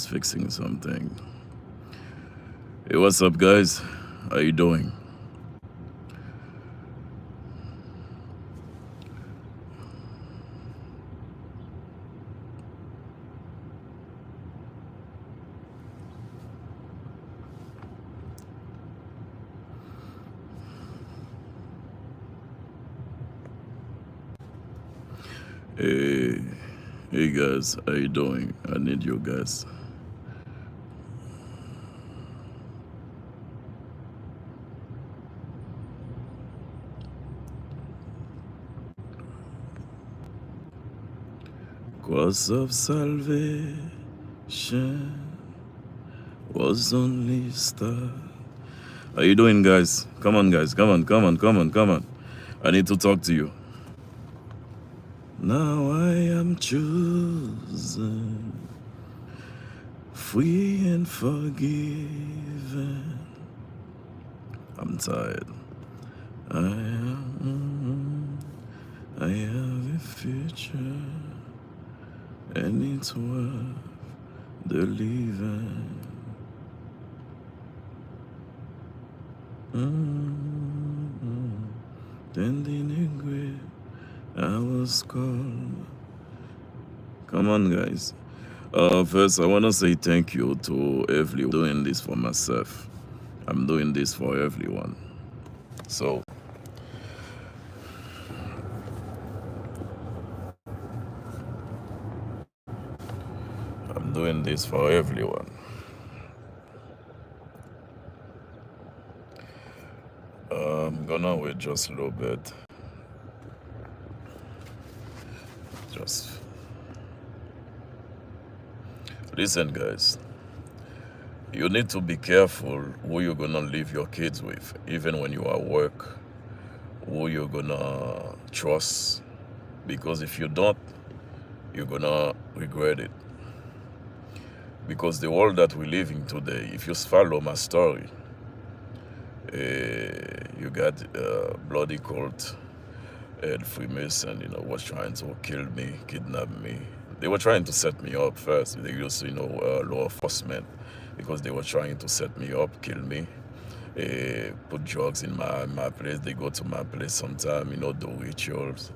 just fixing something. Hey, what's up, guys? How you doing? Hey, hey, guys. How you doing? I need you guys. Cause of salvation was only start. How you doing, guys? Come on, guys. Come on, come on, come on, come on. I need to talk to you. Now I am chosen, free and forgiven. I'm tired. I have a future, and it's worth the living. Then in a grave, I was called. Come on, guys. First, I want to say thank you to everyone doing this for myself. I'm doing this for everyone. So, I'm doing this for everyone. I'm gonna wait just a little bit. Just listen, guys. You need to be careful who you're gonna leave your kids with, even when you are at work, who you're gonna trust, because if you don't, you're gonna regret it. Because the world that we live in today, if you follow my story, you got bloody cult and Freemason, was trying to kill me, kidnap me. They were trying to set me up first. They used, law enforcement, because they were trying to set me up, kill me, put drugs in my place. They go to my place sometime, do rituals,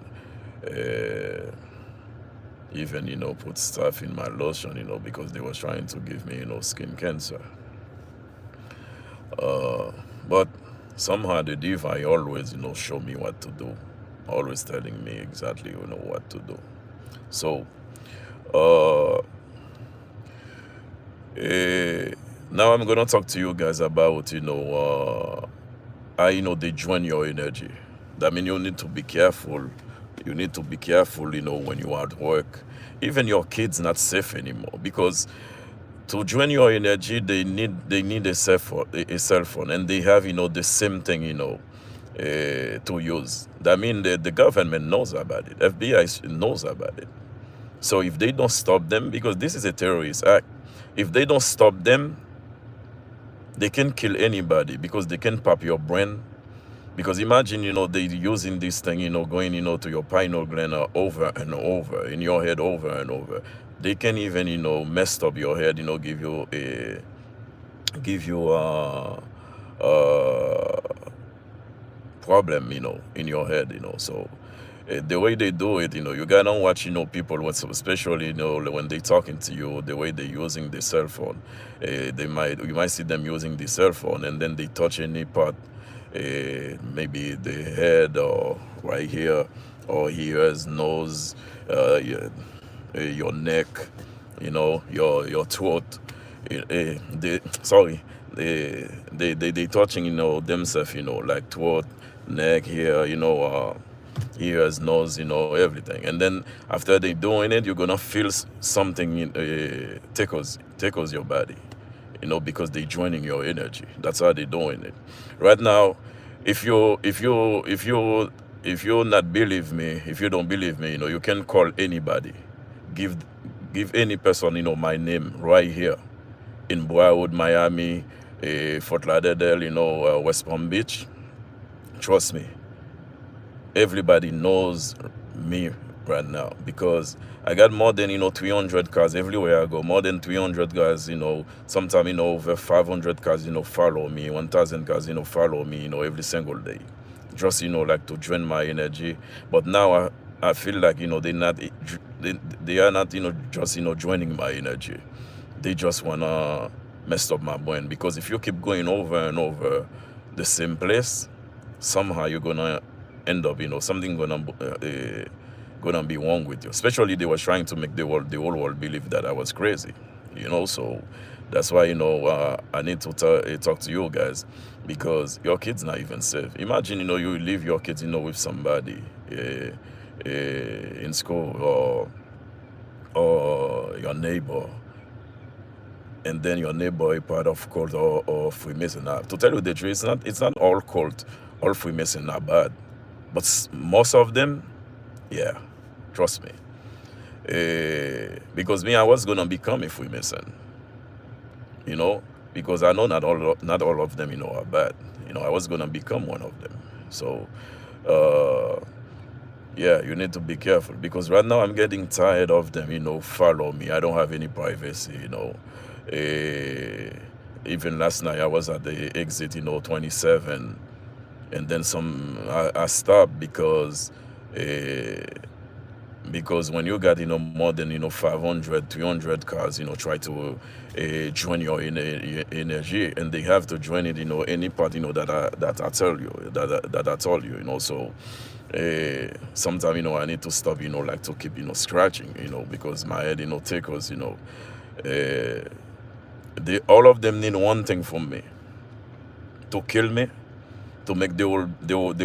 even, put stuff in my lotion, because they were trying to give me, skin cancer. But somehow the divine always, show me what to do, always telling me exactly, what to do. So, now I'm gonna talk to you guys about, how, they drain your energy. That means you need to be careful. You need to be careful, when you are at work. Even your kids not safe anymore, because to drain your energy, they need a cell phone, and they have, the same thing, to use. That means the government knows about it. FBI knows about it. So if they don't stop them, because this is a terrorist act, if they don't stop them, they can kill anybody, because they can pop your brain. Because imagine, they using this thing, going, to your pineal gland over and over, in your head over and over. They can even, mess up your head, give you a problem, in your head, So the way they do it, you gotta watch, people, especially, when they talking to you, the way they using the cell phone. You might see them using the cell phone, and then they touch any part, maybe the head, or right here, or ears, nose, your neck, your throat. They touching, themselves, like throat, neck, here, ears, nose, everything. And then after they doing it, you're gonna feel something tickles your body, because they joining your energy. That's how they doing it. Right now, if you not believe me, if you don't believe me, you can call anybody, give any person, my name right here in Broward, Miami, Fort Lauderdale, West Palm Beach. Trust me, everybody knows me right now, because I got more than 300 cars everywhere I go. More than 300 cars. Sometimes over 500 cars follow me. 1,000 cars follow me every single day. Just like to drain my energy. But now I feel like they are not just joining my energy. They just wanna mess up my brain, because if you keep going over and over the same place, somehow you're gonna end up something gonna be wrong with you. Especially they were trying to make the whole world believe that I was crazy. So that's why I need to talk to you guys, because your kid's not even safe. Imagine you leave your kids with somebody in school, or your neighbor, and then your neighbor is part of cult or Freemason. To tell you the truth, it's not all cult, all Freemason are bad, but most of them, yeah, trust me. Because me, I was gonna become a Freemason, you know, because I know not all of them, are bad. I was gonna become one of them. So, yeah, you need to be careful, because right now I'm getting tired of them, follow me. I don't have any privacy. Eh, Even last night I was at the exit, 27, and then I stopped because when you got more than 500 300 cars try to join your energy, and they have to join it any part that I tell you, that I told you, so sometimes I need to stop, like to keep scratching, because my head tickles. All of them need one thing from me: to kill me, to make the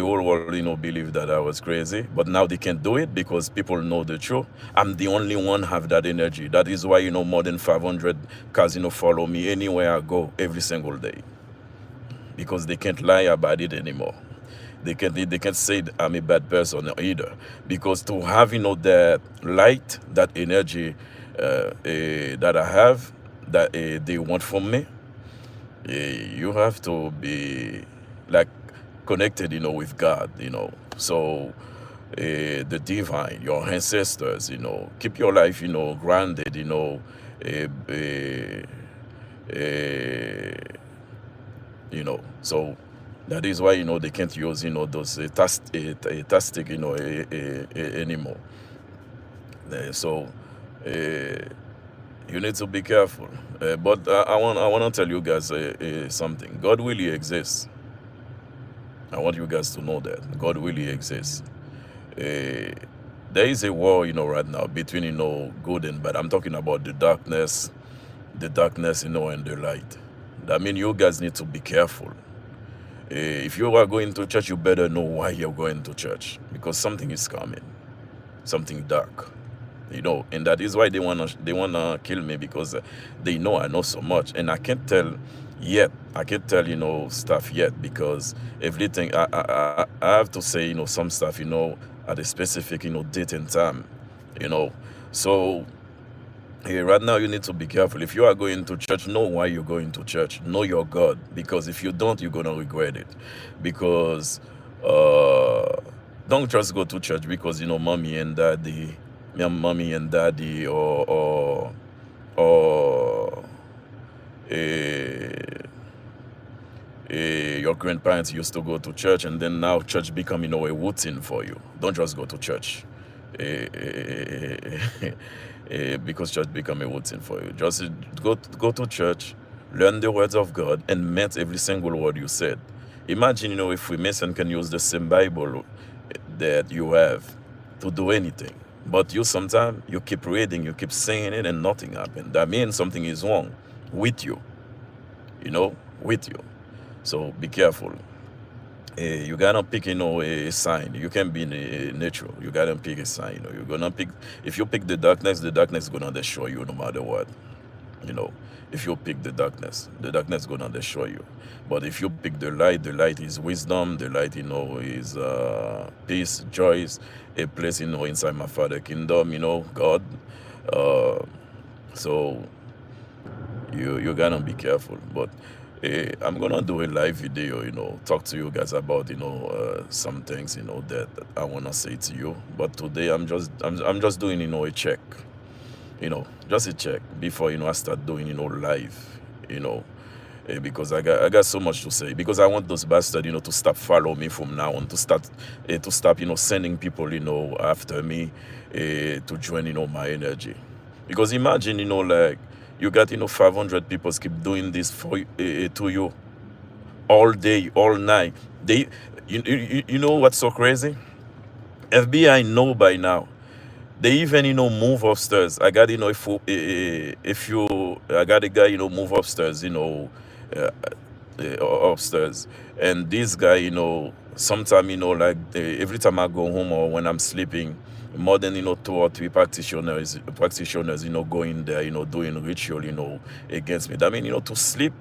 whole world believe that I was crazy. But now they can't do it, because people know the truth. I'm the only one have that energy. That is why more than 500 cars follow me anywhere I go every single day, because they can't lie about it anymore. They can't say that I'm a bad person either, because to have that light, that energy that I have, that they want from me, you have to be like connected with God. So the divine, your ancestors, keep your life grounded. Uh, uh, uh, so that is why they can't use those tastic anymore. So you need to be careful. But I want to tell you guys something. God really exists. I want you guys to know that God really exists. Uh, there is a war, right now between good and bad. I'm talking about the darkness, and the light. That means you guys need to be careful. If you are going to church, you better know why you're going to church, because something is coming, something dark. And that is why they wanna kill me, because they know I know so much, and I can't tell yet. I can't tell stuff yet, because everything I have to say some stuff at a specific date and time. You know, so right now you need to be careful. If you are going to church, know why you're going to church. Know your God, because if you don't, you're gonna regret it. Because uh, don't just go to church because mommy and daddy, or eh, your grandparents used to go to church, and then now church become a routine for you. Don't just go to church. Eh, eh, because church become a routine for you. Just go to church, learn the words of God, and meet every single word you said. Imagine, if Freemason can use the same Bible that you have to do anything, but you sometimes you keep reading, you keep saying it, and nothing happened. That means something is wrong with you. With you. So be careful. You gotta pick, a sign. You can be neutral. You gotta pick a sign. You're gonna pick. If you pick the darkness is gonna destroy you no matter what. You know, if you pick the darkness is gonna destroy you. But if you pick the light is wisdom. The light, is peace, joy, is a place, inside my Father kingdom. God. Uh, so you gotta be careful. But I'm gonna do a live video, talk to you guys about, some things, that I wanna say to you. But today I'm just doing, a check, just a check before, I start doing, live, you know, because I got so much to say. Because I want those bastards, to stop follow me from now on, to stop, sending people, after me, to join, my energy. Because imagine, like you got, 500 people keep doing this for to you all day, all night. They, you know what's so crazy? FBI know by now. They even, move upstairs. I got, if you, I got a guy, move upstairs, uh, upstairs. And this guy, sometime, like every time I go home or when I'm sleeping, more than, 2 or 3 practitioners, going there, doing ritual, against me. That mean, to sleep,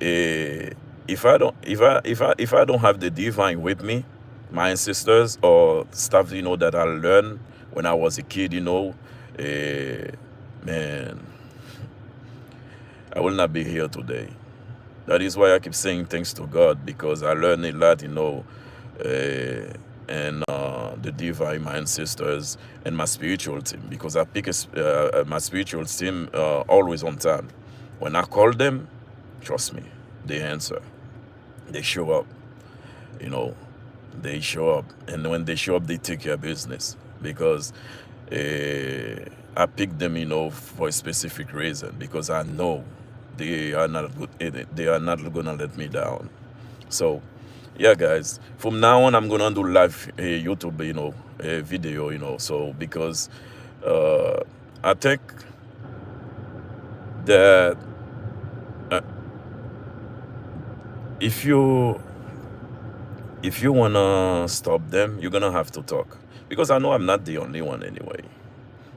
if I don't have the divine with me, my ancestors or stuff, that I learned when I was a kid, man, I will not be here today. That is why I keep saying thanks to God, because I learned a lot, and the divine, my ancestors, and my spiritual team. Because I pick my spiritual team always on time. When I call them, trust me, they answer. They show up, you know. They show up, and when they show up, they take care of business. Because I pick them, for a specific reason. Because I know they are not good. They are not gonna let me down. So, yeah, guys. From now on, I'm gonna do live YouTube, video, So because I think that uh, if you if you wanna stop them, you're gonna have to talk. Because I know I'm not the only one anyway.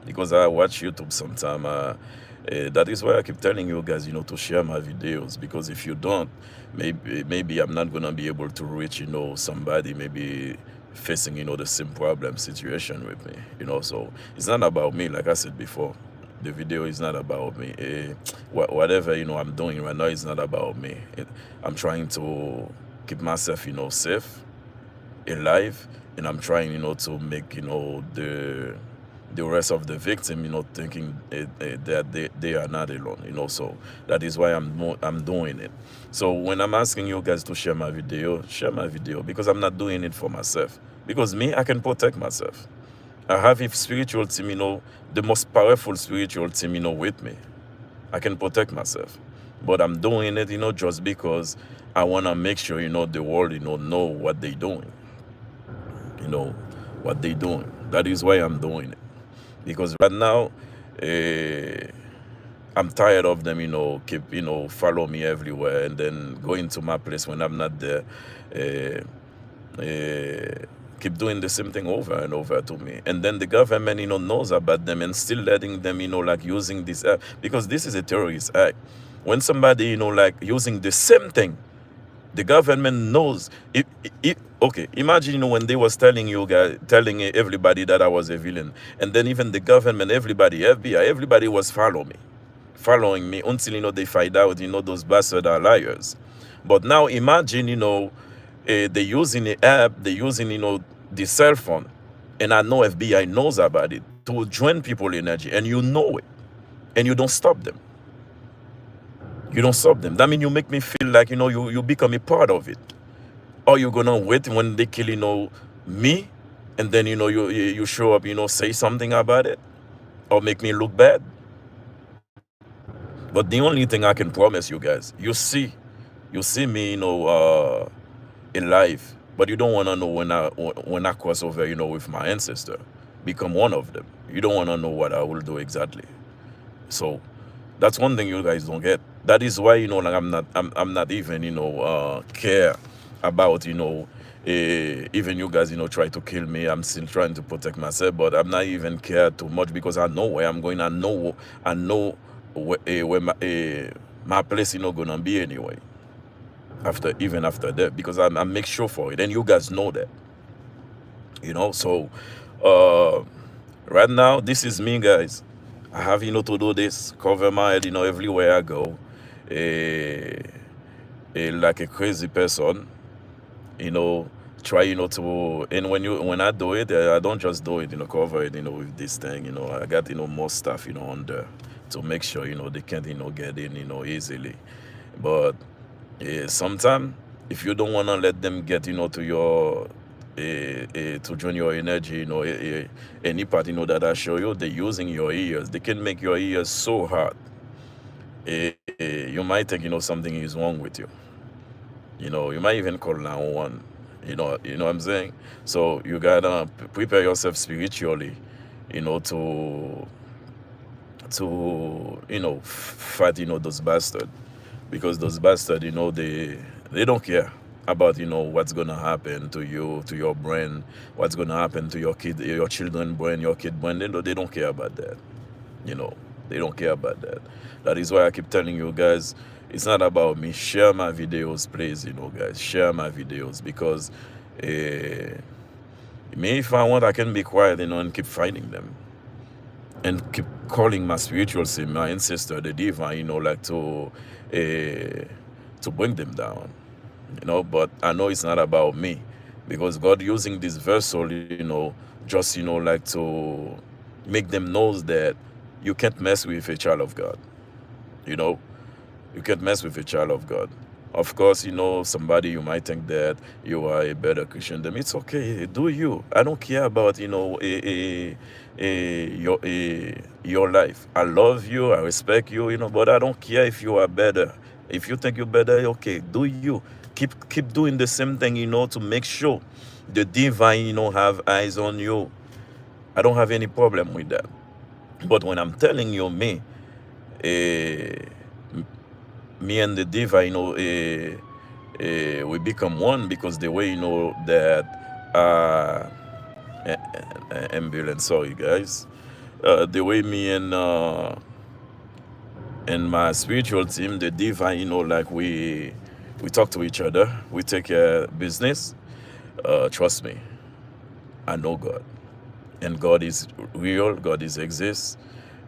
Because I watch YouTube sometime. That is why I keep telling you guys, to share my videos. Because if you don't, maybe I'm not gonna be able to reach, somebody maybe facing, the same problem situation with me. So it's not about me, like I said before. The video is not about me. Whatever, I'm doing right now is not about me. I'm trying to keep myself, safe, alive, and I'm trying, to make, the rest of the victim, thinking that they are not alone, So that is why I'm doing it. So when I'm asking you guys to share my video, because I'm not doing it for myself. Because me, I can protect myself. I have a spiritual team, the most powerful spiritual team, with me. I can protect myself. But I'm doing it, just because I want to make sure, the world, know what they're doing. What they're doing. That is why I'm doing it. Because right now, I'm tired of them, keep, follow me everywhere and then going to my place when I'm not there. Keep doing the same thing over and over to me. And then the government, knows about them and still letting them, like using this app. Because this is a terrorist act. When somebody, like using the same thing, the government knows. Okay, imagine, when they was telling you guys, telling everybody that I was a villain. And then even the government, everybody, FBI, everybody was following me until, they find out, those bastards are liars. But now imagine, they using the app, they using, the cell phone, and I know FBI knows about it, to drain people energy, and you know it, and you don't stop them. You don't stop them. That means you make me feel like, you become a part of it. Or you're gonna wait when they kill, me, and then, you show up, say something about it, or make me look bad. But the only thing I can promise you guys, you see me, alive, but you don't want to know when I cross over, with my ancestor, become one of them. You don't want to know what I will do exactly. So that's one thing you guys don't get. That is why, like I'm not even, care about, even you guys, try to kill me. I'm still trying to protect myself, but I'm not even care too much, because I know where I'm going. I know where my place, gonna be anyway. Even after that, because I make sure for it, and you guys know that. So uh, right now, this is me, guys. I have, to do this, cover my head, everywhere I go. like a crazy person, you know, try, to, and when I do it, I don't just do it, cover it, with this thing, I got, more stuff, on there to make sure, they can't, get in, easily. But sometimes, if you don't want to let them get, to your, to join your energy, any part, that I show you, they're using your ears. They can make your ears so hard. You might think, something is wrong with you. You might even call 911. You know what I'm saying? So you gotta prepare yourself spiritually, to fight, those bastards, because those bastards, they don't care about, what's gonna happen to you, to your brain, what's gonna happen to your children brain, your kid brain. They don't care about that. You know, they don't care about that. That is why I keep telling you guys, it's not about me. Share my videos, please, guys. Share my videos, because me, if I want, I can be quiet, and keep fighting them, and keep calling my spiritual self, my ancestor, the divine, like to bring them down, But I know it's not about me, because God using this vessel, just, like to make them know that you can't mess with a child of God, you know. You can't mess with a child of God. Of course, somebody, you might think that you are a better Christian than me. It's okay. Do you? I don't care about, your life. I love you. I respect you, but I don't care if you are better. If you think you're better, okay, do you. Keep doing the same thing, to make sure the divine, have eyes on you. I don't have any problem with that. But when I'm telling you, eh, me and the diva, we become one, because the way, that ambulance, sorry guys, the way me and my spiritual team, the diva, like we talk to each other, we take care of business. Trust me, I know God, and God is real. God is exists.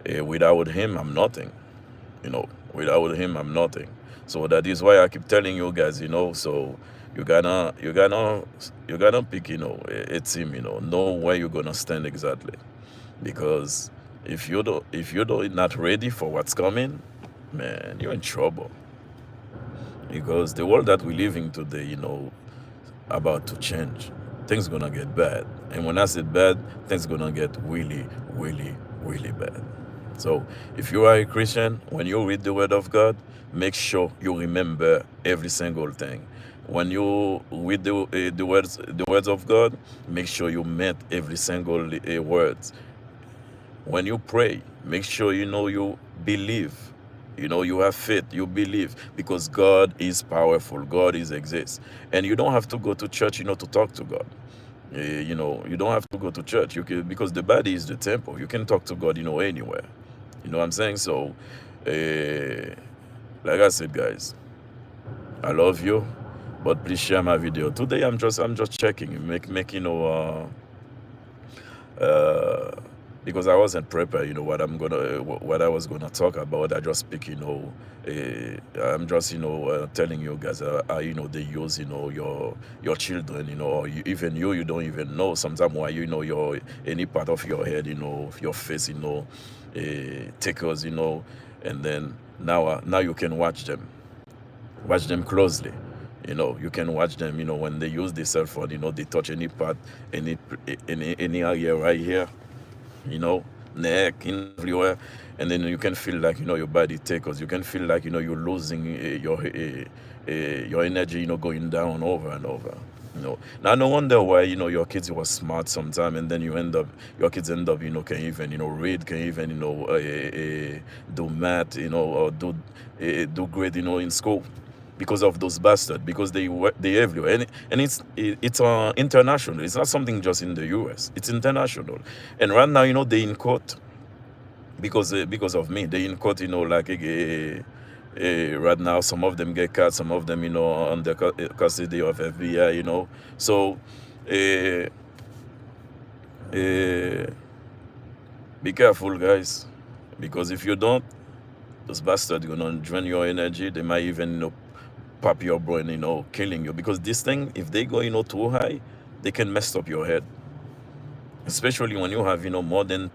Without Him, I'm nothing. Without Him, I'm nothing. So that is why I keep telling you guys, so you gotta pick, a team, know where you're gonna stand exactly. Because if you're not ready for what's coming, man, you're in trouble. Because the world that we live in today, about to change. Things gonna get bad. And when I say bad, things gonna get really, really, really bad. So if you are a Christian, when you read the Word of God, make sure you remember every single thing. When you read the words of God, make sure you met every single words. When you pray, make sure you believe. You have faith, you believe, because God is powerful, God is exists. And you don't have to go to church, to talk to God. You don't have to go to church. You can, because the body is the temple. You can talk to God, anywhere. You know what I'm saying? So, like I said, guys, I love you, but please share my video. Today, I'm just checking, because I wasn't prepared, what I was gonna talk about. I just pick, I'm just, telling you guys, they use, your children, or even you don't even know sometimes why, your any part of your head, your face, tickles, and then now you can watch them closely. You can watch them, when they use the cell phone, they touch any part, any area right here, neck, everywhere, and then you can feel like, your body tickles. You can feel like, you're losing your energy, going down over and over. Now no wonder why, your kids were smart sometime, and then your kids end up, can even, read, can even, do math, or do great, in school, because of those bastards, because they everywhere, and it's international. It's not something just in the US. It's international. And right now, they in court because of me. They in court, like right now. Some of them get caught. Some of them, under custody of FBI. So be careful, guys, because if you don't, those bastards gonna drain your energy. They might even, pop your brain, killing you. Because this thing, if they go, too high, they can mess up your head. Especially when you have, more than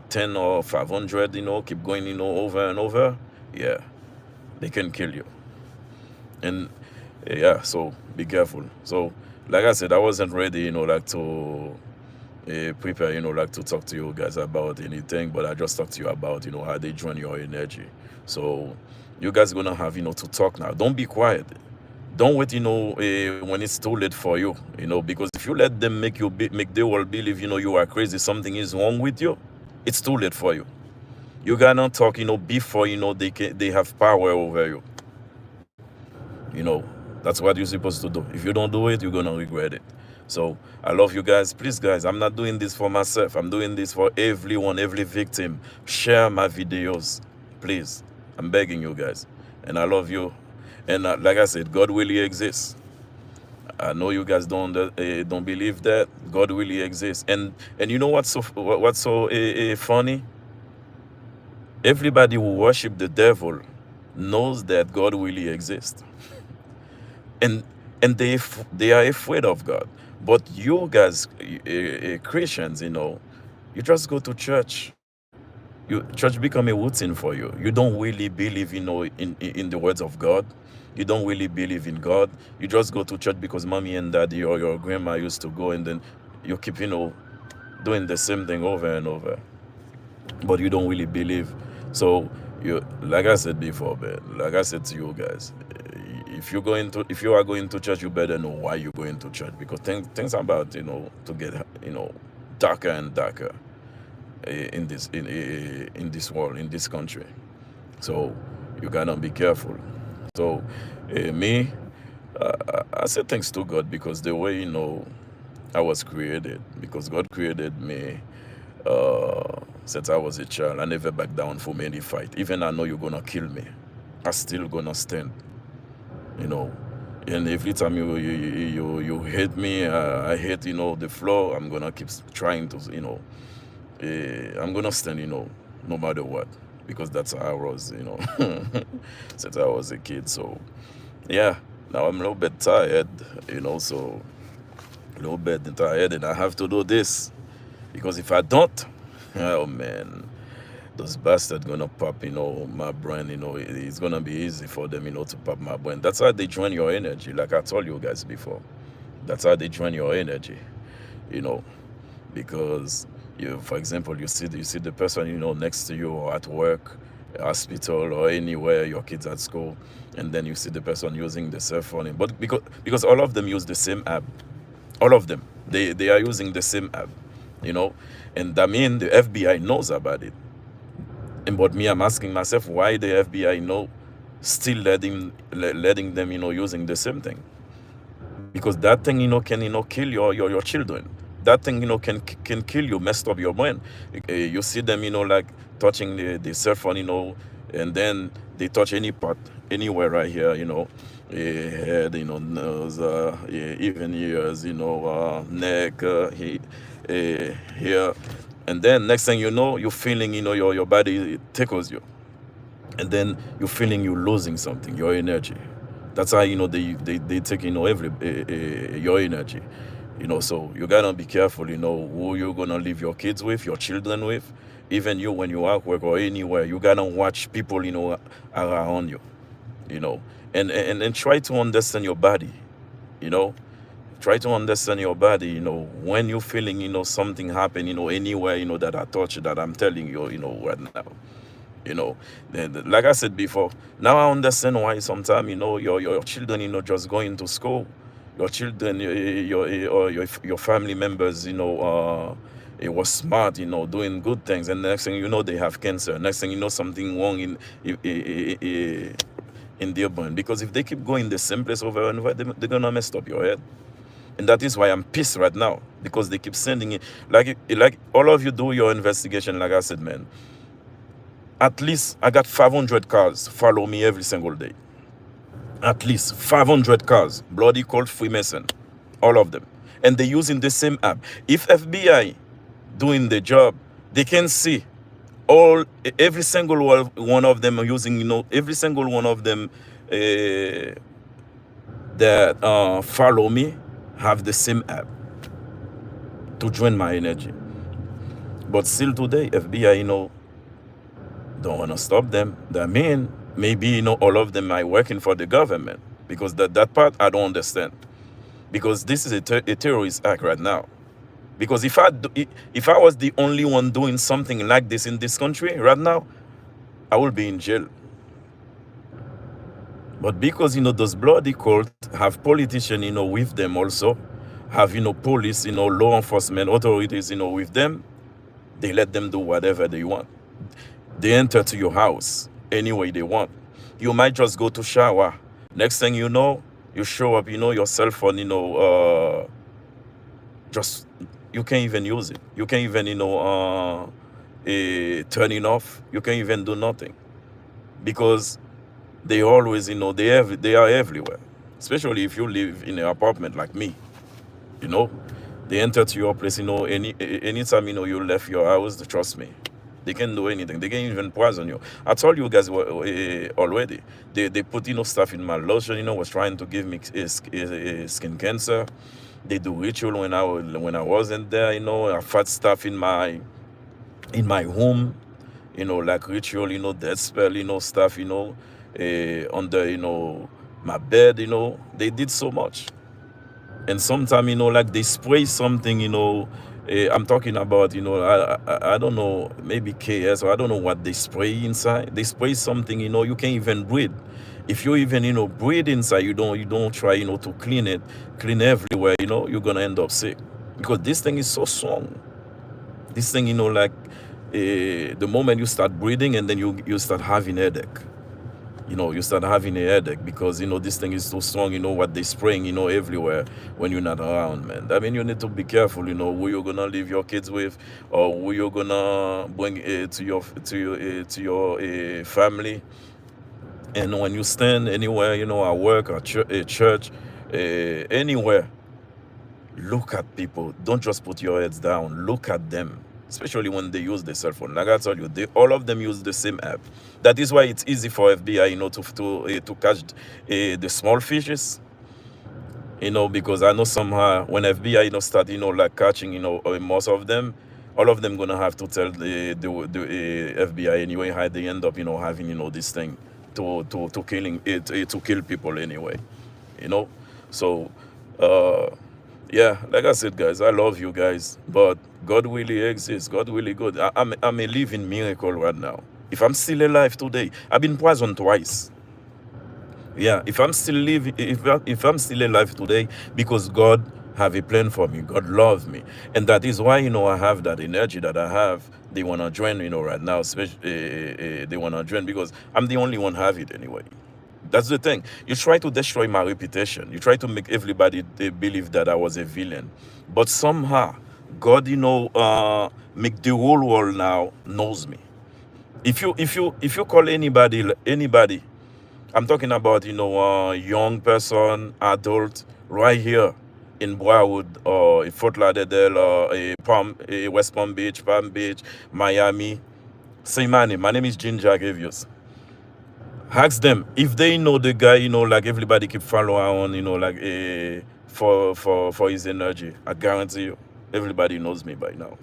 10 or 500, keep going, over and over. Yeah, they can kill you. And yeah, so be careful. So, like I said, I wasn't ready, like to prepare, like to talk to you guys about anything, but I just talked to you about, how they drain your energy. So, you guys gonna have, to talk now. Don't be quiet. Don't wait, when it's too late for you, because if you let them make the world believe, you are crazy, something is wrong with you, it's too late for you. You gotta talk, before, they have power over you. You know, that's what you're supposed to do. If you don't do it, you're gonna regret it. So I love you guys. Please, guys, I'm not doing this for myself. I'm doing this for everyone, every victim. Share my videos, please. I'm begging you guys. And I love you. And like I said, God really exists. I know you guys don't believe that God really exists. And you know what's so funny? Everybody who worship the devil knows that God really exists. and and they are afraid of God. But you guys, Christians, you just go to church. Church become a routine for you. You don't really believe, in the words of God. You don't really believe in God. You just go to church because mommy and daddy or your grandma used to go, and then you keep, doing the same thing over and over. But you don't really believe. So like I said before, man, like I said to you guys, if you are going to church, you better know why you're going to church, because things are about, to get, darker and darker, in this world, in this country. So you gotta be careful. So me, I say thanks to God, because the way, I was created, because God created me, since I was a child. I never back down from any fight. Even I know you're gonna kill me, I still gonna stand. you know. And every time you hit me, I hit, the floor. I'm gonna keep trying to, I'm gonna stand, no matter what, because that's how I was, since I was a kid. So yeah, now I'm a little bit tired, so a little bit tired, and I have to do this, because if I don't, oh man, those bastards gonna pop, my brain, it's gonna be easy for them, to pop my brain. That's how they drain your energy, like I told you guys before. That's how they drain your energy, you know, because for example, you see the person, next to you, or at work, hospital, or anywhere, your kids at school, and then you see the person using the cell phone, but because all of them use the same app, all of them, they are using the same app, you know, and that means the FBI knows about it. And but me, I'm asking myself, why the FBI still letting them, using the same thing? Because that thing, can, kill your children. That thing, can kill you, messed up your brain. You see them, like touching the cell phone, and then they touch any part, anywhere right here, head, nose, even ears, neck, here. And then next thing you know, you're feeling, your body tickles you. And then you're feeling you're losing something, your energy. That's how, they take, your energy. So you gotta be careful, who you're gonna leave your kids with, your children with. Even you, when you at work or anywhere, you gotta watch people, around you, and try to understand your body, you know. Try to understand your body, when you're feeling, something happen, anywhere, that I touch, that I'm telling you, right now. Like I said before, now I understand why sometimes, your children, just going to school, your children, your family members, it was smart, doing good things, and the next thing you know, they have cancer. Next thing you know, something wrong in their brain. Because if they keep going the same place over and over, they're gonna mess up your head. And that is why I'm pissed right now, because they keep sending it. Like all of you do your investigation, like I said, man. At least I got 500 cars follow me every single day. At least 500 cars, bloody called Freemason, all of them. And they're using the same app. If FBI doing the job, they can see every single one of them are using, every single one of them that follow me have the same app to join my energy. But still today, FBI, don't want to stop them. That mean maybe all of them are working for the government, because that part I don't understand. Because this is a terrorist act right now. Because if I was the only one doing something like this in this country right now, I will be in jail. But because those bloody cult have politicians with them also, have police, law enforcement authorities with them, they let them do whatever they want. They enter to your house any way they want. You might just go to shower. Next thing you know, you show up, your cell phone, just you can't even use it. You can't even, turn it off. You can't even do nothing, because they always, they are everywhere. Especially if you live in an apartment like me, they enter to your place, anytime, you left your house, trust me, they can do anything. They can even poison you. I told you guys already. They put, stuff in my lotion, was trying to give me skin cancer. They do ritual when I wasn't there, I fat stuff in my home, like ritual, death spell, stuff, under, my bed, they did so much. And sometimes, like they spray something, I'm talking about, I don't know, maybe KS, or I don't know what they spray inside. They spray something, you can't even breathe. If you even, breathe inside, you don't try, to clean everywhere, you're gonna end up sick. Because this thing is so strong. This thing, like, the moment you start breathing, and then you start having headache. You start having a headache, because this thing is too strong. What they spraying everywhere when you're not around, man. I mean, you need to be careful, who you're gonna leave your kids with, or who you're gonna bring to your family. And when you stand anywhere, at work, or a church, anywhere, look at people. Don't just put your heads down. Look at them, especially when they use the cell phone. Like I told you, all of them use the same app. That is why it's easy for FBI, to catch the small fishes. Because I know somehow when FBI, start, like catching, most of them, all of them gonna have to tell the FBI anyway how they end up, having, this thing to killing it, to kill people anyway. So, yeah, like I said, guys, I love you guys, but God really exists. God really good. I'm a living miracle right now. If I'm still alive today, I've been poisoned twice. Yeah, if I'm still living, if I'm still alive today, because God have a plan for me. God loves me, and that is why I have that energy that I have. They wanna join, right now. Especially, they wanna join because I'm the only one have it anyway. That's the thing. You try to destroy my reputation. You try to make everybody believe that I was a villain. But somehow, God, make the whole world now knows me. If you call anybody, I'm talking about young person, adult, right here in Briarwood, or in Fort Lauderdale, or West Palm Beach, Miami, say my name. My name is Ginger Aveus. Ask them if they know the guy, like everybody keep following on, like for his energy. I guarantee you, everybody knows me by now.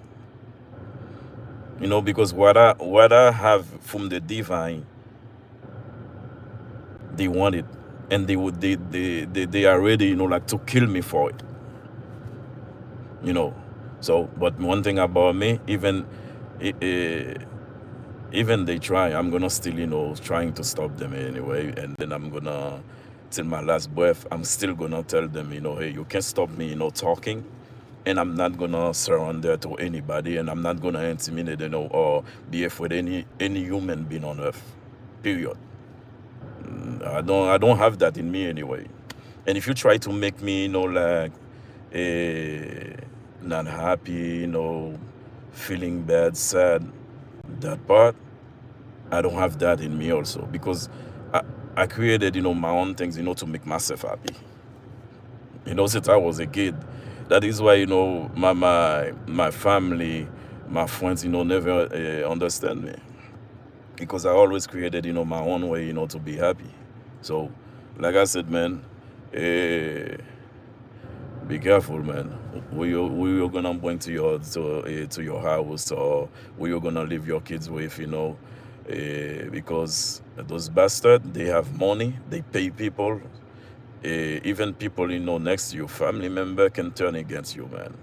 Because what I have from the divine, they want it, and they are ready, like to kill me for it. So, but one thing about me, even they try, I'm gonna still, trying to stop them anyway. And then I'm gonna, till my last breath, I'm still gonna tell them, hey, you can't stop me, talking. And I'm not gonna surrender to anybody, and I'm not gonna intimidate, or be afraid any human being on earth. Period. I don't have that in me anyway. And if you try to make me, like, not happy, feeling bad, sad, that part, I don't have that in me also, because I created, my own things, to make myself happy. Since I was a kid. That is why, my family, my friends, never understand me. Because I always created, my own way, to be happy. So, like I said, man, Eh, be careful, man. Who you gonna bring to your house, or who you gonna leave your kids with, because those bastards, they have money, they pay people. Even people next to you, family member, can turn against you, man,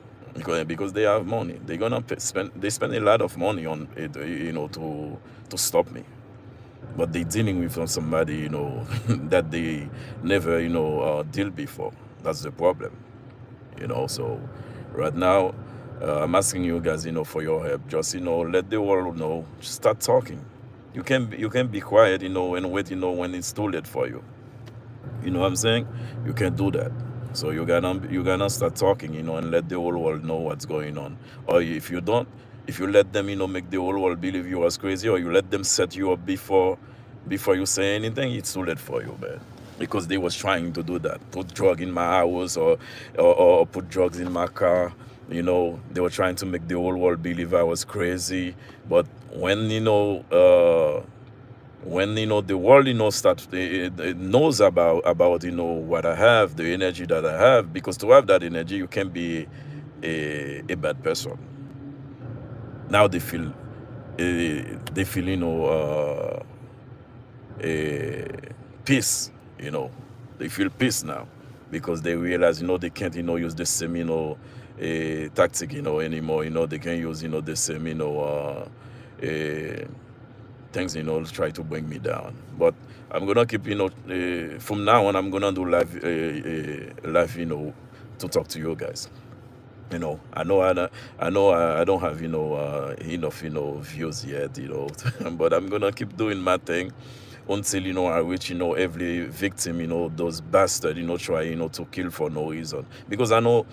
because they have money. They're gonna spend a lot of money on it, to stop me. But they dealing with somebody, that they never, deal before. That's the problem. So right now, I'm asking you guys, for your help. Just, let the world know. Just start talking. You can be quiet, and wait, when it's too late for you. You know what I'm saying? You can do that. So you gonna start talking, and let the whole world know what's going on. Or if you don't, if you let them, make the whole world believe you was crazy, or you let them set you up before you say anything, it's too late for you, man. Because they was trying to do that, put drug in my house, or put drugs in my car. They were trying to make the whole world believe I was crazy. But when the world start it knows about what I have, the energy that I have, because to have that energy you can be a bad person. Now they feel peace. They feel peace now, because they realize they can't use the same tactic anymore. They can use the same things try to bring me down. But I'm gonna keep from now on I'm gonna do live to talk to you guys. I don't have enough views yet, but I'm gonna keep doing my thing until I reach every victim, those bastards try to kill for no reason, because I know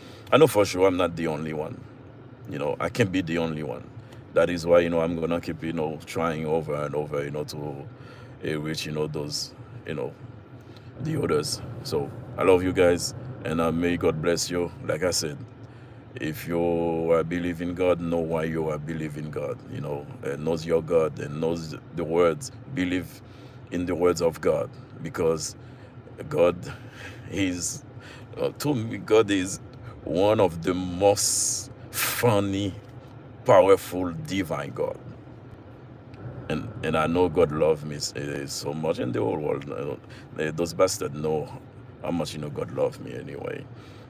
for sure I'm not the only one. I can't be the only one. That is why I'm gonna keep trying over and over to reach those you know the others. So I love you guys, and may God bless you. Like I said, if you are believing God, know why you are believing God. And knows your God and knows the words. Believe in the words of God, because God is to me, God is one of the most funny, powerful, divine God. And I know God loves me so much, and the whole world. Those bastards know how much God loves me anyway.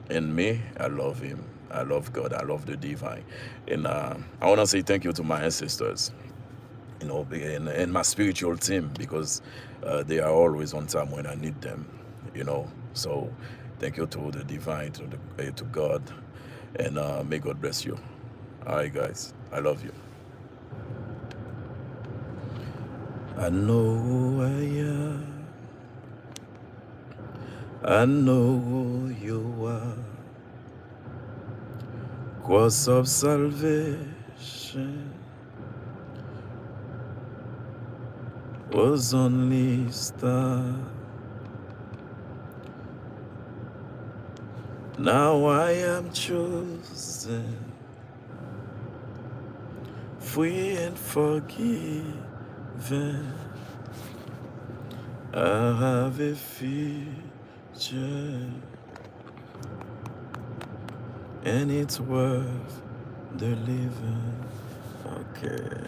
And me, I love Him. I love God. I love the divine. And I want to say thank you to my ancestors, and my spiritual team, because they are always on time when I need them. So thank you to the divine, to God, and may God bless you. All right, guys. I love you. I know who I am. I know who you are. Cross of salvation was only start. Now I am chosen, free and forgiven. I have a future, and it's worth the living. Okay.